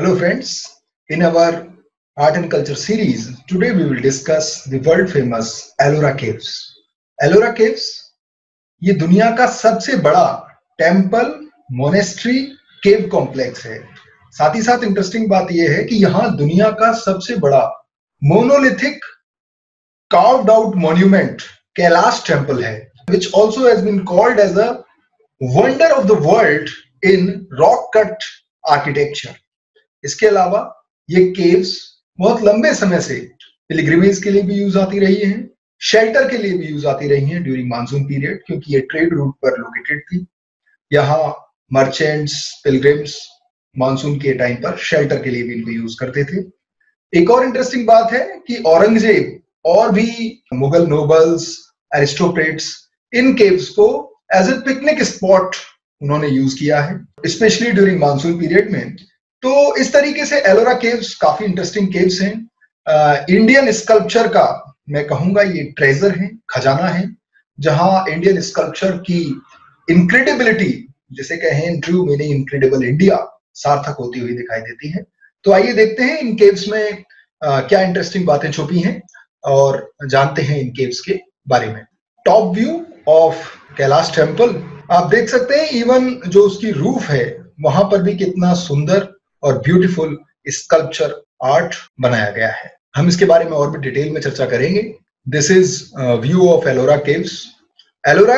Hello friends, in our art and culture series, today we will discuss the world famous Ellora Caves. Ellora Caves ये दुनिया का सबसे बड़ा temple, monastery, केव complex है। साथ ही साथ इंटरेस्टिंग बात यह है कि यहाँ दुनिया का सबसे बड़ा monolithic carved out monument Kailash temple है, which also has been called as a wonder of the world in rock cut architecture. इसके अलावा ये केव्स बहुत लंबे समय से पिलग्रिमेज के लिए भी यूज आती रही हैं, शेल्टर के लिए भी यूज आती रही हैं ड्यूरिंग मानसून पीरियड, क्योंकि ये ट्रेड रूट पर लोकेटेड थी। यहाँ मर्चेंट्स, पिलग्रिम्स मानसून के टाइम पर शेल्टर के लिए भी इनको यूज करते थे। एक और इंटरेस्टिंग बात है कि औरंगजेब और भी मुगल नोबल्स, एरिस्टोक्रेट्स इन केव्स को एज ए पिकनिक स्पॉट उन्होंने यूज किया है, स्पेशली ड्यूरिंग मानसून पीरियड में। तो इस तरीके से एलोरा केव्स काफी इंटरेस्टिंग केव्स हैं। इंडियन स्कल्पचर का मैं कहूंगा ये ट्रेजर है, खजाना है, जहां इंडियन स्कल्पचर की इनक्रेडिबिलिटी, जिसे कहें ट्रू मीनिंग इनक्रेडिबल इंडिया, सार्थक होती हुई दिखाई देती है। तो आइए देखते हैं इन केव्स में क्या इंटरेस्टिंग बातें छुपी हैं और जानते हैं इन केव्स के बारे में। Top view of Kailash temple आप देख सकते हैं, इवन जो उसकी रूफ है वहां पर भी कितना सुंदर और ब्यूटीफुल स्कल्पचर आर्ट बनाया गया है। हम इसके बारे में और भी डिटेल में चर्चा करेंगे। This is view of Ellora caves. Ellora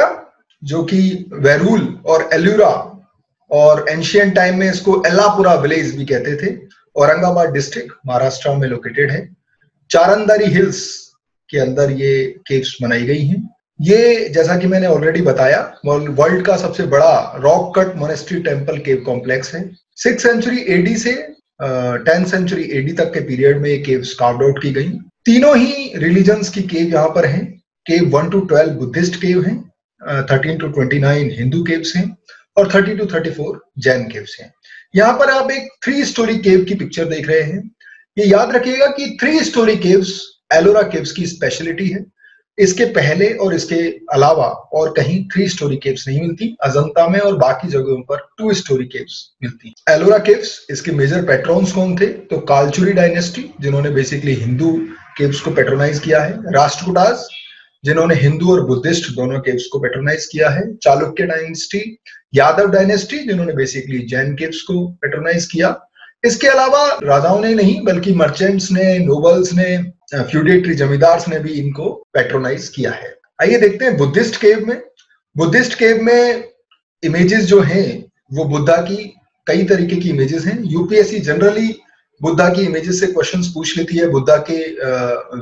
जो कि वेरूल और एल्यूरा और एंशियंट टाइम में इसको एल्लापुरा विलेज भी कहते थे, औरंगाबाद डिस्ट्रिक्ट महाराष्ट्र में लोकेटेड है। चारंदारी हिल्स के अंदर ये केव्स बनाई गई हैं। ये जैसा कि मैंने ऑलरेडी बताया, वर्ल्ड का सबसे बड़ा rock cut monastery temple cave complex है। 6th सेंचुरी एडी से 10th सेंचुरी एडी तक के पीरियड में ये केव्स कार्व्ड आउट की गई। तीनों ही रिलीजन्स की केव यहाँ पर हैं। केव 1 to 12 बुद्धिस्ट केव हैं, 13 to 29 हिंदू केव्स हैं और 30 to 34 जैन केव्स हैं। यहाँ पर आप एक 3 स्टोरी केव की पिक्चर देख रहे हैं। ये याद रखिएगा कि 3 स्टोरी केव्स एलोरा केव्स की स्पेशलिटी है। इसके पहले और इसके अलावा और कहीं 3 स्टोरी केव्स नहीं मिलती। अजंता में और बाकी जगहों पर 2 स्टोरी केव्स मिलती। एलोरा केव्स, इसके मेजर पैट्रॉन्स कौन थे? तो कालचुरी डायनेस्टी, जिन्होंने बेसिकली हिंदू केव्स को पैट्रोनाइज किया है। राष्ट्रकूटास, जिन्होंने हिंदू और बुद्धिस्ट दोनों केव्स को पैट्रोनाइज किया है। चालुक्य डायनेस्टी, यादव डायनेस्टी, जिन्होंने बेसिकली जैन केव्स को पैट्रोनाइज किया। इसके अलावा राजाओं ने नहीं बल्कि मर्चेंट्स ने, नोबल्स ने, फ्यूडेटरी जमींदार्स ने भी इनको पैट्रोनाइज किया है। आइए देखते हैं बुद्धिस्ट केव में। बुद्धिस्ट केव में इमेजेस जो हैं वो बुद्धा की कई तरीके की इमेजेस हैं। यूपीएससी जनरली बुद्धा की इमेजेस से क्वेश्चंस पूछ लेती है, बुद्धा के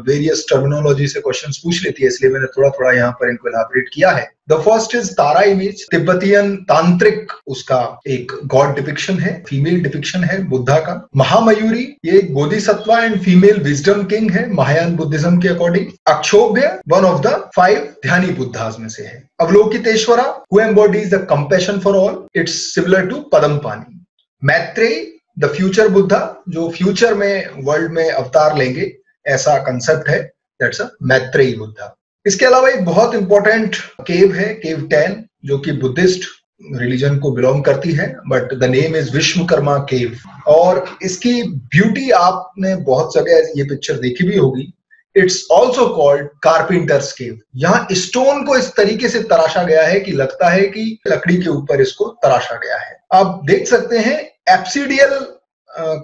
वेरियस टर्मिनोलॉजी से क्वेश्चंस पूछ लेती है, इसलिए मैंने थोड़ा थोड़ा यहाँ पर इनको एलाबोरेट किया है। The first is Tara image, Tibetan tantric उसका एक गॉड डिपिक्शन है, फीमेल डिपिक्शन है बुद्धा का। महामयूरी, ये एक bodhisattva and female wisdom king है महायान बुद्धिज्म के according. Akshobhya, one of the 5 Dhyani Buddhas में से है। Avalokiteshvara, who embodies the compassion for all, it's similar to Padmapani. Maitreya, the future Buddha, जो फ्यूचर में वर्ल्ड में अवतार लेंगे ऐसा कंसेप्ट है, दैट्स अ मैत्रेयी बुद्धा। इसके अलावा एक बहुत इंपॉर्टेंट केव है, केव 10, जो कि बुद्धिस्ट रिलीजन को बिलोंग करती है, but the name is Vishwakarma cave. और इसकी ब्यूटी आपने बहुत जगह ये पिक्चर देखी भी होगी। इट्स ऑल्सो कॉल्ड कारपेंटर्स केव। यहाँ स्टोन को इस तरीके से तराशा गया है कि लगता है कि लकड़ी के ऊपर इसको तराशा गया है। आप देख सकते हैं एप्सिडियल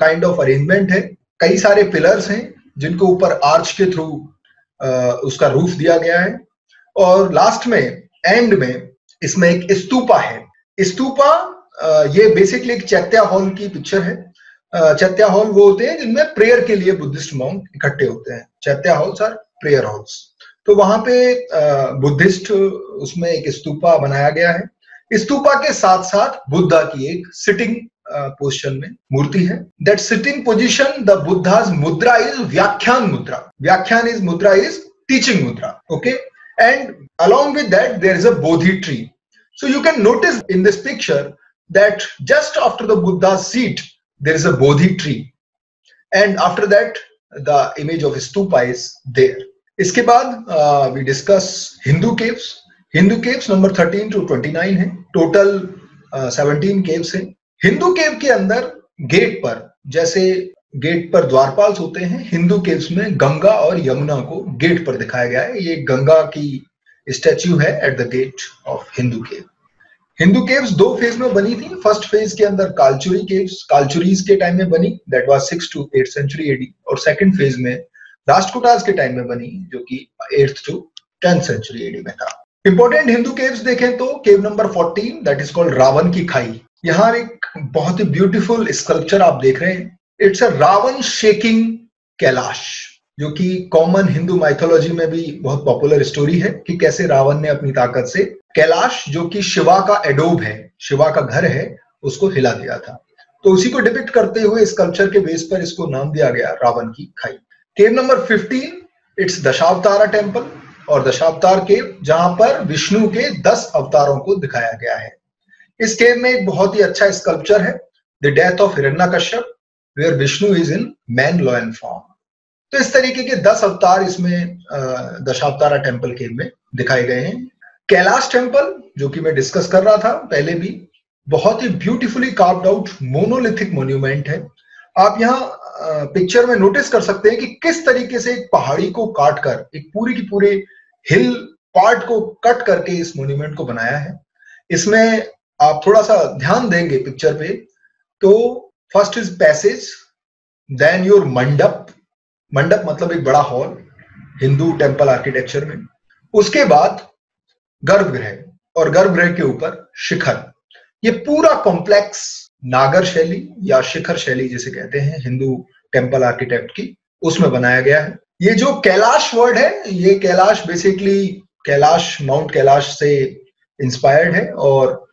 काइंड ऑफ अरेंजमेंट है। कई सारे पिलर्स हैं जिनको ऊपर आर्च के थ्रू उसका रूफ दिया गया है। और लास्ट में, एंड में, इसमें एक स्तूपा है। स्तूपा ये बेसिकली एक चैत्या हॉल की पिक्चर है। चैत्या हॉल वो होते हैं जिनमें प्रेयर के लिए बुद्धिस्ट मॉन्क इकट्ठे होते हैं। Chaitya halls are prayer halls. तो वहां पे बुद्धिस्ट उसमें एक स्तूपा बनाया गया है। स्तूपा के साथ साथ बुद्धा की एक सिटिंग पोजिशन में मूर्ति है। दैट सिटिंग पोजिशन, द बुद्धा's मुद्रा इज व्याख्यान मुद्रा। व्याख्यान इज मुद्रा इज टीचिंग मुद्रा, okay. And along with that there is a bodhi tree. So you can notice in this picture that just after the Buddha's seat there is a bodhi tree, and after that the image of stupa is there. इसके बाद we discuss Hindu caves. Hindu caves number 13 to 29 है। Total 17 caves है। हिंदू केव के अंदर gate पर जैसे gate पर द्वारपाल होते हैं, हिंदू केव्स में गंगा और यमुना को गेट पर दिखाया गया है। ये गंगा की स्टैच्यू है at the gate of Hindu cave. Hindu caves दो फेज में बनी थी। फर्स्ट फेज के अंदर कालचुरी केव्स कालचुरीज के टाइम में बनी, that was 6 to 8 century AD, और सेकंड फेज में राष्ट्रकूटाज के टाइम में बनी, जो कि 8th to 10th century AD में था। इंपॉर्टेंट हिंदू केव्स देखें तो cave number 14 that is called Ravan ki Khai. यहाँ एक बहुत ही ब्यूटीफुल स्कल्पचर आप देख रहे हैं। It's a Ravan shaking Kailash, जो कि कॉमन हिंदू माइथोलॉजी में भी बहुत पॉपुलर स्टोरी है कि कैसे रावण ने अपनी ताकत से कैलाश, जो कि शिवा का एडोब है, शिवा का घर है, उसको हिला दिया था। तो उसी को डिपिक्ट करते हुए स्कल्पचर के बेस पर इसको नाम दिया गया रावण की खाई। केव नंबर 15 इट्स दशावतारा टेम्पल, और दशावतार केव जहां पर विष्णु के 10 अवतारों को दिखाया गया है। इस केव में एक बहुत ही अच्छा स्कल्पचर है, the death of Hiranyakashyap, where Vishnu is in man lion form. तो इस तरीके के 10 अवतार इसमें दशावतारा टेम्पल केव में दिखाए गए हैं। कैलाश टेम्पल, जो कि मैं डिस्कस कर रहा था पहले भी, बहुत ही beautifully carved out monolithic monument है। आप यहाँ पिक्चर में नोटिस कर सकते हैं कि किस तरीके से एक पहाड़ी को काट कर, एक पूरी की पूरे हिल पार्ट को कट करके इस मॉन्यूमेंट को बनाया है। इसमें आप थोड़ा सा ध्यान देंगे पिक्चर पे, तो first is passage, then your mandap, mandap मतलब एक बड़ा हॉल हिंदू टेम्पल आर्किटेक्चर में, उसके बाद गर्भगृह, और गर्भगृह के ऊपर शिखर। ये पूरा कॉम्प्लेक्स नागर शैली या शिखर शैली जिसे कहते हैं हिंदू टेम्पल आर्किटेक्ट की, उसमें बनाया गया है। ये जो कैलाश वर्ड है, ये कैलाश बेसिकली कैलाश, माउंट कैलाश से इंस्पायर्ड है, और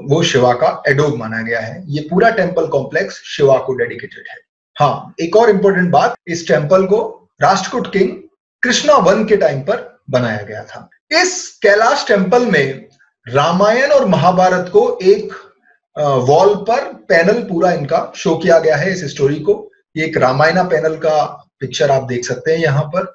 वो शिवा का एडोब माना गया है। ये पूरा टेम्पल कॉम्प्लेक्स शिवा को डेडिकेटेड है। हाँ, एक और इंपॉर्टेंट बात, इस टेम्पल को राष्ट्रकूट किंग कृष्णा वन के टाइम पर बनाया गया था। इस कैलाश टेम्पल में रामायण और महाभारत को एक वॉल पर पैनल पूरा इनका शो किया गया है, इस स्टोरी को। ये एक रामायणा पैनल का पिक्चर आप देख सकते हैं यहाँ पर।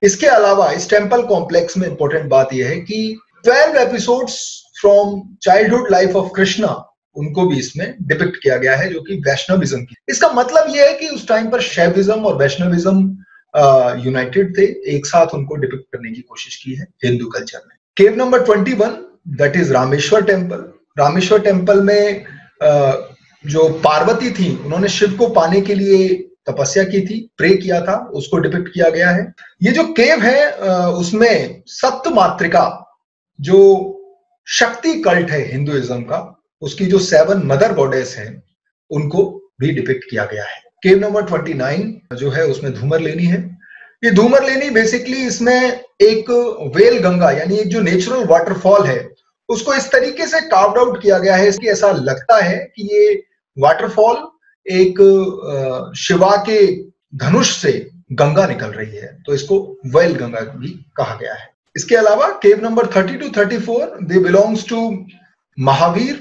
इसके अलावा इस टेम्पल कॉम्प्लेक्स में इंपॉर्टेंट बात यह है कि 12 episodes from childhood life of Krishna, उनको भी इसमें डिपिक्ट किया गया है, जो कि वैष्णविज्म की। इसका मतलब यह है कि उस टाइम पर शैविज्म और वैष्णविज्म यूनाइटेड थे, एक साथ उनको डिपिक्ट करने की कोशिश की है हिंदू कल्चर में। केव number 21 that is Rameshwar temple. Rameshwar temple में जो पार्वती थी, उन्होंने शिव को पाने के लिए तपस्या की थी, प्रे किया था, उसको डिपिक्ट किया गया है। ये जो केव है उसमें सप्त मातृका, जो शक्ति कल्ट है हिंदुइज्म का, उसकी जो 7 मदर गॉडेस हैं, उनको भी डिपिक्ट किया गया है। केव नंबर 29 जो है उसमें धूमर लेनी है। ये धूमर लेनी बेसिकली, इसमें एक वेल गंगा यानी एक जो नेचुरल वाटरफॉल है, उसको इस तरीके से कार्व्ड आउट किया गया है कि ऐसा लगता है कि ये वाटरफॉल एक शिवा के धनुष से गंगा निकल रही है, तो इसको वेल गंगा भी कहा गया है। इसके अलावा cave number 30 to 34 they belongs to Mahavir,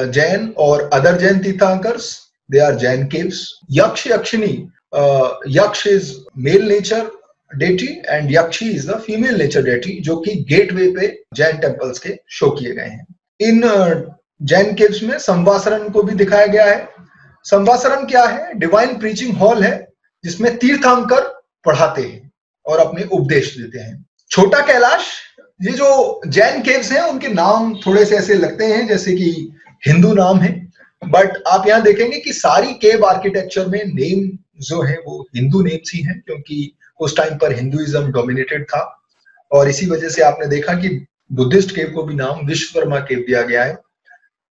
Jain और other Jain Tirthankars, they are Jain caves. Yaksha Yakshini, Yaksha is male nature deity and Yakshi is the female nature deity, जो कि गेटवे पे जैन टेम्पल्स के शो किए गए हैं। इन जैन केव्स में संवासरन को भी दिखाया गया है। संवासरन क्या है? डिवाइन प्रीचिंग हॉल है, जिसमें तीर्थंकर पढ़ाते हैं और अपने उपदेश देते हैं। छोटा कैलाश, ये जो जैन केव्स हैं उनके नाम थोड़े से ऐसे लगते हैं जैसे कि हिंदू नाम है, बट आप यहाँ देखेंगे कि सारी केव आर्किटेक्चर में नेम जो है वो हिंदू नेम्स ही हैं, क्योंकि उस टाइम पर हिंदुइज्म डोमिनेटेड था, और इसी वजह से आपने देखा कि बुद्धिस्ट केव को भी नाम विश्वकर्मा केव दिया गया है।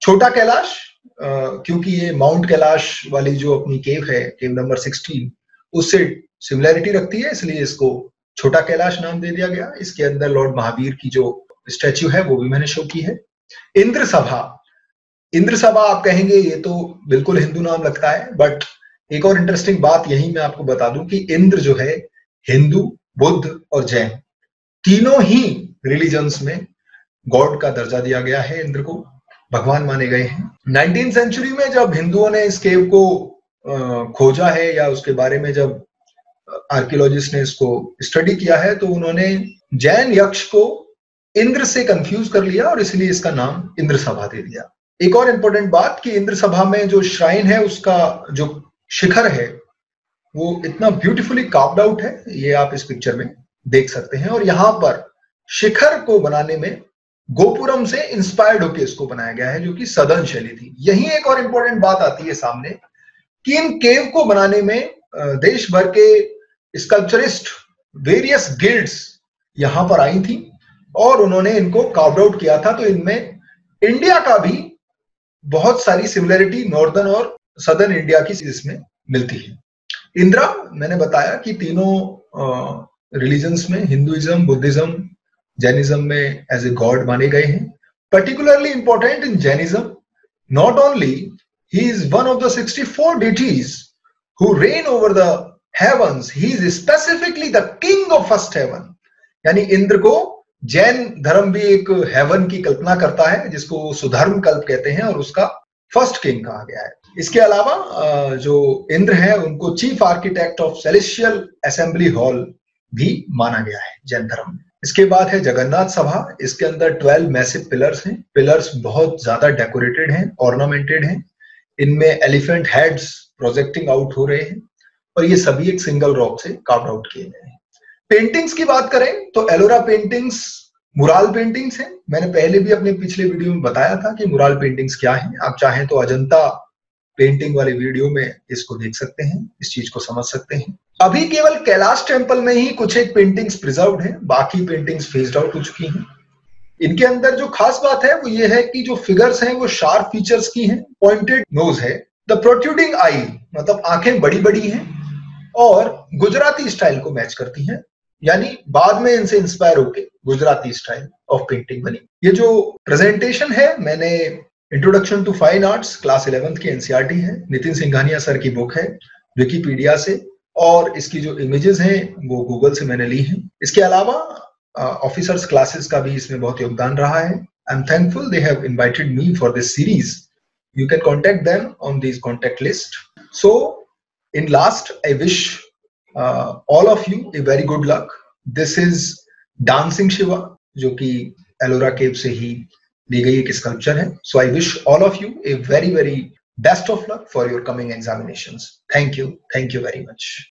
छोटा कैलाश क्योंकि ये माउंट कैलाश वाली जो अपनी केव है, केव नंबर 16, उससे सिमिलैरिटी रखती है, इसलिए इसको छोटा कैलाश नाम दे दिया गया। इसके अंदर लॉर्ड महावीर की जो स्टैच्यू है वो भी मैंने शो की है। इंद्र सभा, इंद्र सभा आप कहेंगे ये तो बिल्कुल हिंदू नाम लगता है, बट एक और इंटरेस्टिंग बात यही मैं आपको बता दूं कि इंद्र जो है हिंदू, बुद्ध और जैन तीनों ही रिलीजन्स में गॉड का दर्जा दिया गया है। इंद्र को भगवान माने गए हैं। 19th सेंचुरी में जब हिंदुओं ने इस केव को खोजा है या उसके बारे में जब आर्कियोलॉजिस्ट ने इसको स्टडी किया है, तो उन्होंने जैन यक्ष को इंद्र से कंफ्यूज कर लिया और इसलिए इसका नाम इंद्र सभा दे दिया। एक और इंपॉर्टेंट बात कि इंद्र सभा में जो श्राइन है उसका जो शिखर है वो इतना ब्यूटीफुली कार्व्ड आउट है, ये आप इस पिक्चर में देख सकते हैं। और यहाँ पर शिखर को बनाने में गोपुरम से इंस्पायर्ड होकर इसको बनाया गया है, जो कि सदर्न शैली थी। यही एक और इंपॉर्टेंट बात आती है सामने कि इन केव को बनाने में देश भर के स्कल्पचरिस्ट, वेरियस गिल्ड्स यहां पर आई थी और उन्होंने इनको कार्व्ड आउट किया था। तो इनमें इंडिया का भी बहुत सारी सिमिलरिटी नॉर्दर्न और सदर्न इंडिया की इसमें मिलती है। इंद्रा, मैंने बताया कि तीनों रिलीजन्स में, हिंदुइज्म, बुद्धिज्म, जैनिज्म में एज ए गॉड माने गए हैं। Particularly important in Jainism, not only he is one of the 64 deities who reign over the heavens, he is specifically the king of first heaven। यानी इंद्र को जैन धर्म भी एक haven की कल्पना करता है, जिसको सुधर्म कल्प कहते हैं, और उसका फर्स्ट किंग कहा गया है। इसके अलावा जो इंद्र है उनको chief architect of celestial assembly hall भी माना गया है जैन धर्म में। इसके बाद है जगन्नाथ सभा। इसके अंदर 12 मैसिव पिलर्स हैं। पिलर्स बहुत ज्यादा डेकोरेटेड हैं, ऑर्नामेंटेड हैं। इनमें एलिफेंट हेड्स प्रोजेक्टिंग आउट हो रहे हैं और ये सभी एक सिंगल रॉक से कार्व आउट किए गए हैं। पेंटिंग्स की बात करें तो एलोरा पेंटिंग्स मुराल पेंटिंग्स हैं। मैंने पहले भी अपने पिछले वीडियो में बताया था कि मुराल पेंटिंग्स क्या है। आप चाहें तो अजंता पेंटिंग वाले वीडियो में इसको देख सकते हैं, इस चीज को समझ सकते हैं। अभी केवल कैलाश टेम्पल में ही कुछ एक पेंटिंग्स प्रिजर्व्ड हैं, बाकी पेंटिंग्स फेज्ड आउट हो चुकी हैं। इनके अंदर जो खास बात है वो ये है कि जो फिगर्स हैं वो शार्प फीचर्स की हैं, पॉइंटेड नोज है, द प्रोट्रूडिंग आई मतलब आंखें बड़ी बड़ी हैं और गुजराती स्टाइल को मैच करती हैं। यानी बाद में इनसे इंस्पायर होके गुजराती स्टाइल ऑफ पेंटिंग बनी। ये जो प्रेजेंटेशन है, मैंने introduction to fine arts class 11th की एनसीईआरटी है, नितिन सिंघानिया सर की बुक है विकिपीडिया से, और इसकी जो इमेजेस हैं वो गूगल से मैंने ली हैं। इसके अलावा ऑफिसर्स क्लासेस का भी इसमें बहुत योगदान रहा है। I am thankful they have invited me for this series. You can contact them on these contact list. So in last, I wish all of you a very good luck. This is Dancing Shiva, जो कि एलोरा केव से ही ली गई एक sculpture है। So I wish all of you a very best of luck for your coming examinations. Thank you very much.